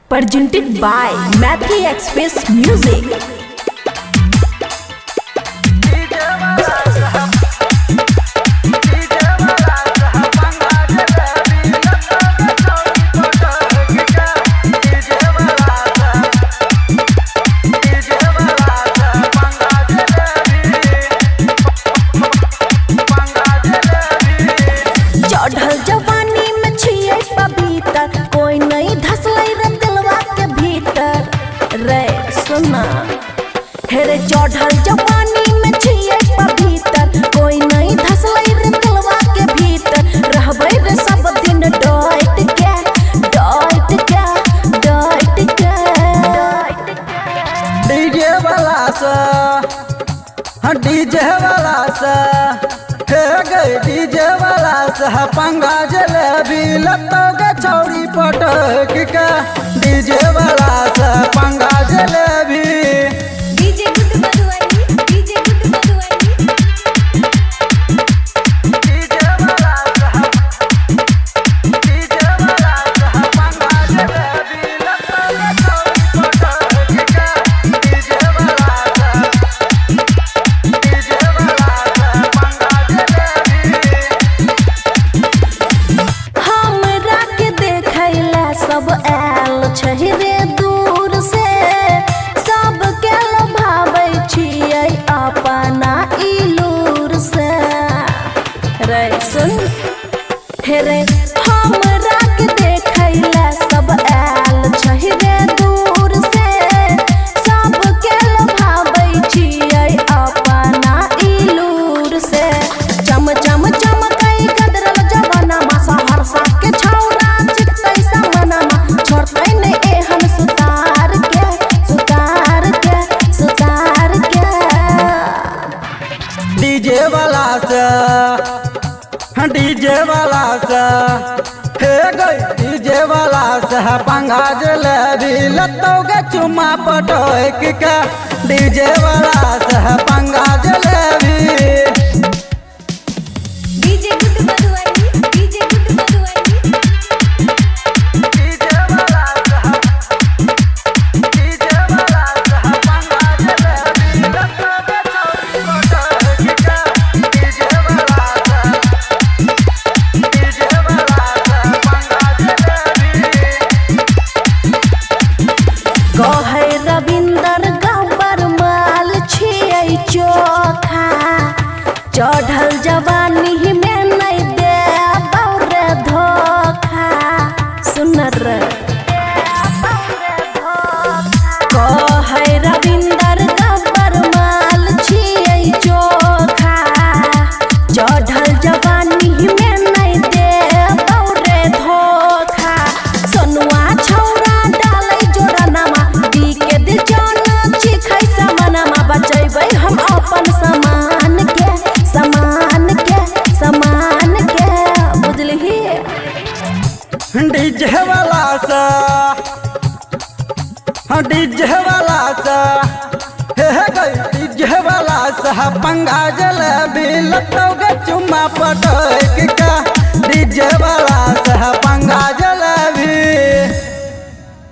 Presented by Mathi Express Music. चढ़ल जवानी में छिए पवित्र, कोई नहीं धसलै रे दिलवा के भीतर रे सुना हे रे। चढ़ल जवानी में छिए पवित्र, कोई नहीं धसलै रे दिलवा के भीतर। रहबै रे सब दिन डट के डीजे वाला सा, हाँ डीजे वाला सा, हे गई डीजे वाला सा पंगा जलेबी लतोगे छौरी पटक के। डीजे वाला सा पंगा जलेबी डीजे गुड मधुवानी, डीजे गुड मधुवानी। डीजे वाला सा, डीजे वाला सा पंगा जलेबी लतोगे छौरी पटक के। डीजे वाला सा, डीजे वाला सा पंगा जलेबी। हमरा के देखैला सब आयल छै रे दूर से, सब के लभाबै छियै अपना इलूर से रे सुन हे रे। हमरा के देखैला सब आयल छै रे दूर से, सब के लभाबै छियै अपना इलूर से। चम चम चमकै गदरल जवानमा, सहरसा के छौरा चितै समनमा। छोड़तै नै एहन सुतार के सुतार के सुतार के। डीजे वाला सा, हाँ डीजे वाला सा, हे गई डीजे वाला सा पंगा जलेबी लतोगे चुमा पटक के। डीजे वाला सा पंगा जलेबी डीजे गुड मधुवानी, डीजे गुड मधुवानी। डीजे वाला सा, डीजे वाला सा पंगा जलेबी लतोगे छौरी पटक के। डीजे वाला सा, डीजे वाला सा पंगा जलेबी कहै रविंदर गब्बर माल छियै चोखा। चढ़ल जवानी में नहीं देबौ रे धोखा सुन रे। कहै रविंदर गब्बर माल छियै चोखा। चढ़ल जवानी में नहीं देबौ रे धोखा। सोनुआ छौरा डालै जोरानमा, दी के दिल जान चिखै समानमा। बचैबै हम अपन समान के समान के समान के बुझलिही। डीजे वाला सा, हाँ डीजे वाला सा, हे गई डीजे वाला सा पंगा जलेबी लतोगे चुम्मा पटक के। डीजे वाला